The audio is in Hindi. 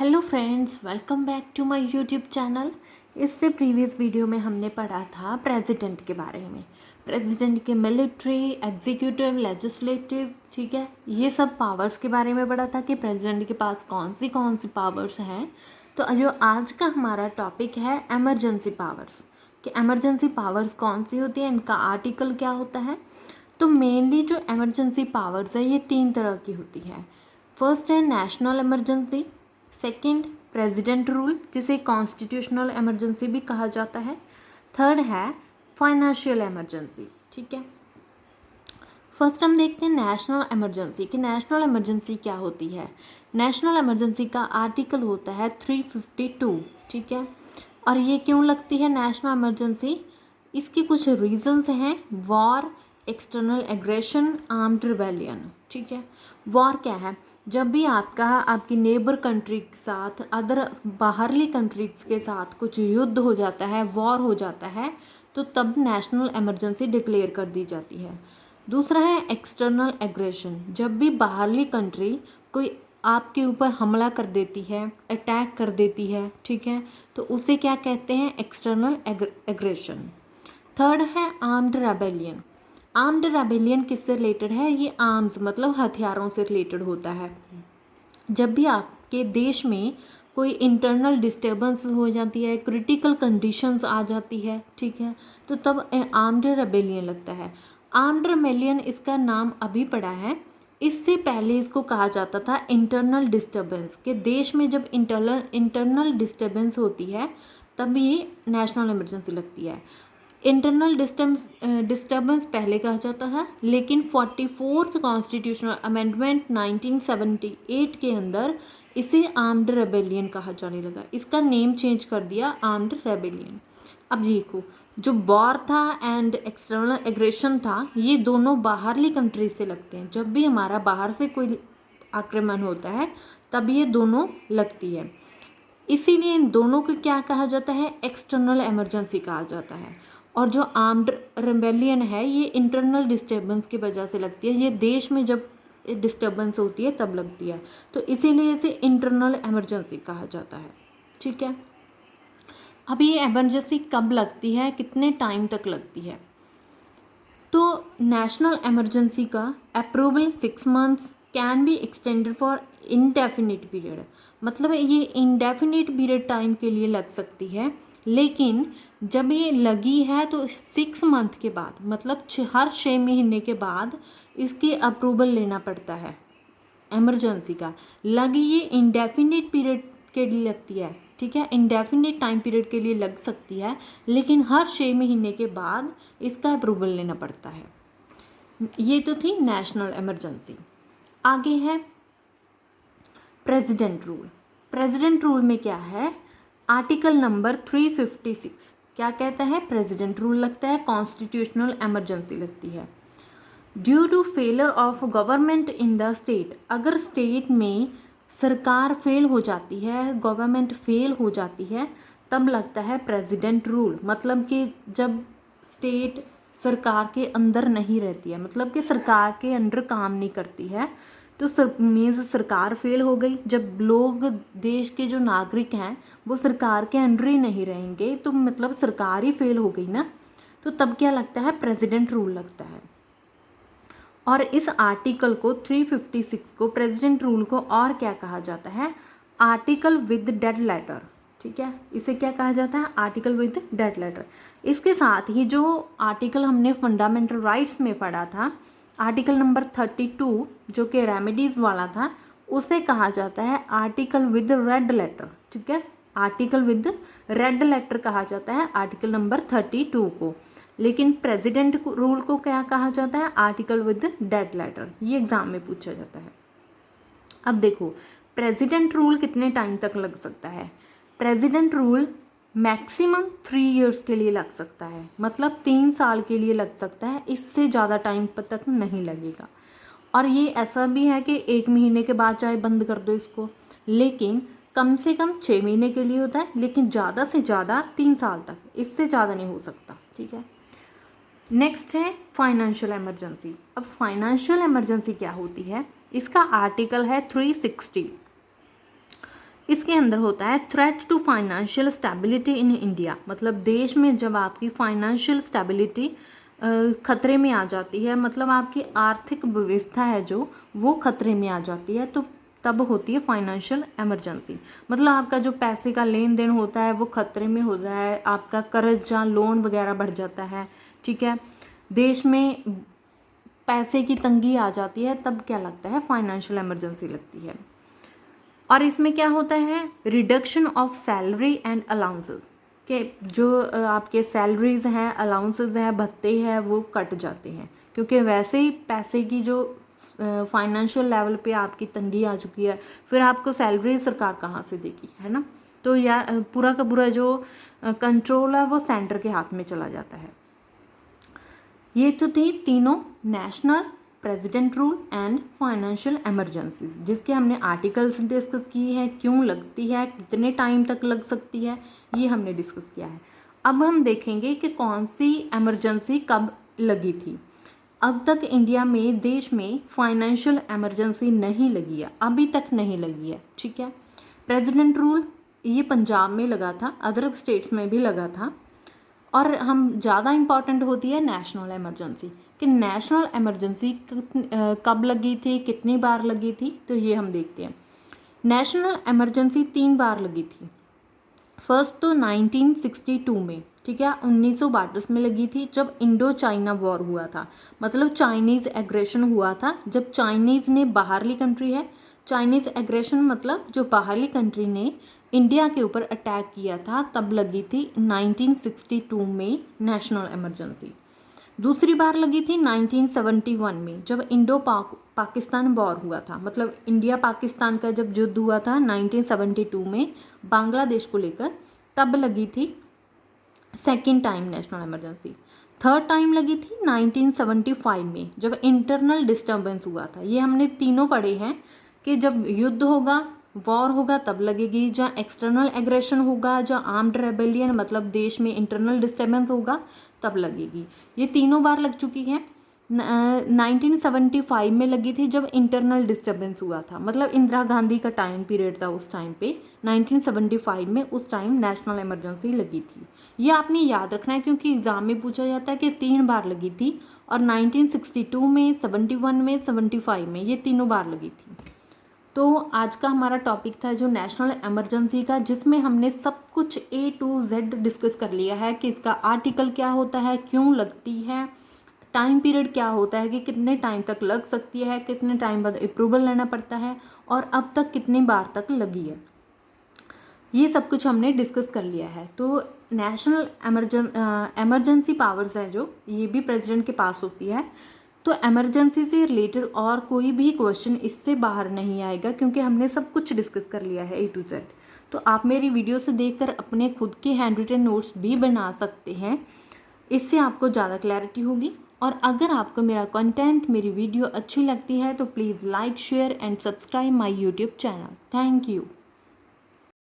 Hello friends, welcome back to my YouTube channel. इससे प्रीवियस वीडियो में हमने पढ़ा था प्रेसिडेंट के बारे में। प्रेसिडेंट के मिलिट्री, एग्जीक्यूटिव, लेजिस्लेटिव, ठीक है, ये सब पावर्स के बारे में पढ़ा था कि प्रेसिडेंट के पास कौन सी पावर्स हैं। तो जो आज का हमारा टॉपिक है एमरजेंसी पावर्स, कि एमरजेंसी पावर्स कौन सी होती है, इनका आर्टिकल क्या होता है। तो मेनली जो एमरजेंसी पावर्स है ये 3 तरह की होती है। फर्स्ट है national emergency, second president rule जिसे कॉन्स्टिट्यूशनल इमरजेंसी भी कहा जाता है, थर्ड है फाइनेंशियल इमरजेंसी। ठीक है, फर्स्ट हम देखते हैं नेशनल इमरजेंसी कि नेशनल इमरजेंसी क्या होती है। नेशनल इमरजेंसी का आर्टिकल होता है 352। ठीक है, और ये क्यों लगती है नेशनल इमरजेंसी, इसके कुछ रीजंस हैं। War, external aggression, armed rebellion. ठीक है, वॉर क्या है, जब भी आपकी नेबर कंट्री के साथ, अदर बाहरली कंट्रीज के साथ कुछ युद्ध हो जाता है, वॉर हो जाता है, तो तब नेशनल इमरजेंसी डिक्लेयर कर दी जाती है। दूसरा है एक्सटर्नल एग्रेशन, जब भी बाहरली कंट्री कोई आपके ऊपर हमला कर देती है, अटैक कर देती है, ठीक है, तो उसे क्या कहते हैं, एक्सटर्नल एग्रेशन। थर्ड है आर्म्ड रेबेलियन। आर्म्ड रेबेलियन किससे रिलेटेड है, ये आर्म्स मतलब हथियारों से रिलेटेड होता है। जब भी आपके देश में कोई इंटरनल डिस्टर्बेंस हो जाती है, क्रिटिकल कंडीशंस आ जाती है, ठीक है, तो तब आर्म्ड रेबेलियन लगता है। आर्म्ड रेबेलियन इसका नाम अभी पड़ा है, इससे पहले इसको कहा जाता था इंटरनल डिस्टर्बेंस, के देश में जब इंटरनल डिस्टर्बेंस होती है तब ये नेशनल इमरजेंसी लगती है। इंटरनल डिस्टर्बेंस पहले कहा जाता था, लेकिन 44th कॉन्स्टिट्यूशनल अमेंडमेंट 1978 के अंदर इसे आर्म्ड रेबेलियन कहा जाने लगा, इसका नेम चेंज कर दिया आर्म्ड रेबेलियन। अब देखो, जो वॉर था एंड एक्सटर्नल एग्रेशन था, ये दोनों बाहरली कंट्री से लगते हैं। जब भी हमारा बाहर से कोई आक्रमण होता है तब ये दोनों लगती है, इसीलिए इन दोनों को क्या कहा जाता है, एक्सटर्नल इमरजेंसी कहा जाता है। और जो आर्म्ड रिबेलियन है ये इंटरनल डिस्टर्बेंस की वजह से लगती है, ये देश में जब डिस्टर्बेंस होती है तब लगती है, तो इसीलिए इसे इंटरनल इमरजेंसी कहा जाता है। ठीक है, अब ये इमरजेंसी कब लगती है, कितने टाइम तक लगती है। तो नेशनल इमरजेंसी का approval 6 months can be extended for indefinite period, मतलब ये इनडेफिनिट पीरियड टाइम के लिए लग सकती है, लेकिन जब ये लगी है तो 6 मंथ के बाद, मतलब हर 6 महीने के बाद इसकी अप्रूवल लेना पड़ता है इमरजेंसी का। लगी ये इंडेफिनिट पीरियड के लिए लगती है, ठीक है, इंडेफिनिट टाइम पीरियड के लिए लग सकती है, लेकिन हर 6 महीने के बाद इसका अप्रूवल लेना पड़ता है। ये तो थी नेशनल इमरजेंसी। आगे है प्रेसिडेंट रूल। प्रेसिडेंट रूल में क्या है, आर्टिकल नंबर 356 क्या कहता है, प्रेसिडेंट रूल लगता है, कॉन्स्टिट्यूशनल इमरजेंसी लगती है। Due to failure of government in the state, अगर स्टेट में सरकार फेल हो जाती है, गवर्नमेंट फेल हो जाती है, तब लगता है प्रेसिडेंट रूल। मतलब कि जब स्टेट सरकार के अंदर नहीं रहती है, मतलब कि सरकार के अंडर काम नहीं करती है, तो मीन्स सरकार फेल हो गई। जब लोग, देश के जो नागरिक हैं वो सरकार के अंडर ही नहीं रहेंगे, तो मतलब सरकार ही फेल हो गई ना, तो तब क्या लगता है, प्रेसिडेंट रूल लगता है। और इस आर्टिकल को 356 को, प्रेसिडेंट रूल को और क्या कहा जाता है, आर्टिकल विद डेड लेटर। ठीक है, इसे क्या कहा जाता है, आर्टिकल विद डेड लेटर। इसके साथ ही जो आर्टिकल हमने फंडामेंटल राइट्स में पढ़ा था, आर्टिकल नंबर 32 जो कि रेमेडीज़ वाला था, उसे कहा जाता है आर्टिकल विद रेड लेटर। ठीक है, आर्टिकल विद रेड लेटर कहा जाता है आर्टिकल नंबर 32 को। लेकिन प्रेसिडेंट रूल को क्या कहा जाता है, आर्टिकल विद डेड लेटर। ये एग्जाम में पूछा जाता है। अब देखो, प्रेसिडेंट रूल कितने टाइम तक लग सकता है, प्रेसिडेंट रूल मैक्सिमम 3 इयर्स के लिए लग सकता है, मतलब 3 साल के लिए लग सकता है, इससे ज़्यादा टाइम तक नहीं लगेगा। और ये ऐसा भी है कि 1 महीने के बाद चाहे बंद कर दो इसको, लेकिन कम से कम 6 महीने के लिए होता है, लेकिन ज़्यादा से ज़्यादा 3 साल तक, इससे ज़्यादा नहीं हो सकता। ठीक है, नेक्स्ट है फाइनेंशियल इमरजेंसी। अब फाइनेंशियल इमरजेंसी क्या होती है, इसका आर्टिकल है 360। इसके अंदर होता है threat to financial stability in India, मतलब देश में जब आपकी फाइनेंशियल स्टेबिलिटी खतरे में आ जाती है, मतलब आपकी आर्थिक व्यवस्था है जो वो खतरे में आ जाती है, तो तब होती है फाइनेंशियल इमरजेंसी। मतलब आपका जो पैसे का लेन देन होता है वो खतरे में हो जाए, आपका कर्जा लोन वगैरह बढ़ जाता है, ठीक है, देश में पैसे की तंगी आ जाती है, तब क्या लगता है, फाइनेंशियल इमरजेंसी लगती है। और इसमें क्या होता है, reduction of salary and allowances, के जो आपके सैलरीज हैं, अलाउंसेस हैं, भत्ते हैं, वो कट जाते हैं, क्योंकि वैसे ही पैसे की जो फाइनेंशियल लेवल पे आपकी तंगी आ चुकी है, फिर आपको सैलरी सरकार कहाँ से देगी, है ना। तो यार पूरा का पूरा जो कंट्रोल है वो सेंटर के हाथ में चला जाता है। ये तो थी तीनों, national, president rule and financial emergencies, जिसके हमने आर्टिकल्स डिस्कस किए हैं, क्यों लगती है, कितने टाइम तक लग सकती है, ये हमने डिस्कस किया है। अब हम देखेंगे कि कौन सी इमरजेंसी कब लगी थी। अब तक इंडिया में, देश में फाइनेंशियल इमरजेंसी नहीं लगी है, अभी तक नहीं लगी है, ठीक है। प्रेसिडेंट रूल ये पंजाब में लगा था, अदर स्टेट्स में भी लगा था। और हम ज़्यादा इम्पॉर्टेंट होती है नेशनल इमरजेंसी, कि नेशनल इमरजेंसी कब लगी थी, कितनी बार लगी थी, तो ये हम देखते हैं। नेशनल इमरजेंसी 3 बार लगी थी। फर्स्ट तो 1962 में, ठीक है, 1932 में लगी थी, जब इंडो चाइना वॉर हुआ था, मतलब चाइनीज़ एग्रेशन हुआ था, जब चाइनीज़ ने, बाहरली कंट्री है, चाइनीज़ एग्रेशन मतलब जो बाहरली कंट्री ने इंडिया के ऊपर अटैक किया था, तब लगी थी 1962 में नेशनल इमरजेंसी। दूसरी बार लगी थी 1971 में, जब इंडो पाकिस्तान वॉर हुआ था, मतलब इंडिया पाकिस्तान का जब युद्ध हुआ था 1972 में बांग्लादेश को लेकर, तब लगी थी second time national emergency. Third time लगी थी 1975 में, जब इंटरनल डिस्टर्बेंस हुआ था। ये हमने तीनों पढ़े हैं कि जब युद्ध होगा, वॉर होगा, तब लगेगी, जहाँ एक्सटर्नल एग्रेशन होगा, जहाँ आर्म्ड रेबेलियन मतलब देश में इंटरनल डिस्टर्बेंस होगा, तब लगेगी। ये तीनों बार लग चुकी है। 1975 में लगी थी, जब इंटरनल डिस्टर्बेंस हुआ था, मतलब इंदिरा गांधी का टाइम पीरियड था उस टाइम पे, 1975 में उस टाइम नेशनल इमरजेंसी लगी थी। ये आपने याद रखना है, क्योंकि एग्ज़ाम में पूछा जाता है कि 3 बार लगी थी, और 1962 में, 71 में, 75 में, ये तीनों बार लगी थी। तो आज का हमारा टॉपिक था जो नेशनल इमरजेंसी का, जिसमें हमने सब कुछ A to Z डिस्कस कर लिया है, कि इसका आर्टिकल क्या होता है, क्यों लगती है, टाइम पीरियड क्या होता है, कि कितने टाइम तक लग सकती है, कितने टाइम बाद अप्रूवल लेना पड़ता है, और अब तक कितनी बार तक लगी है, ये सब कुछ हमने डिस्कस कर लिया है। तो नेशनल इमरजेंसी पावर्स है जो, ये भी प्रेसिडेंट के पास होती है। तो इमरजेंसी से रिलेटेड और कोई भी क्वेश्चन इससे बाहर नहीं आएगा, क्योंकि हमने सब कुछ डिस्कस कर लिया है A to Z। तो आप मेरी वीडियो से देखकर अपने खुद के हैंड रिटन नोट्स भी बना सकते हैं, इससे आपको ज़्यादा क्लैरिटी होगी। और अगर आपको मेरा कंटेंट, मेरी वीडियो अच्छी लगती है, तो please like, share and subscribe my YouTube channel. Thank you.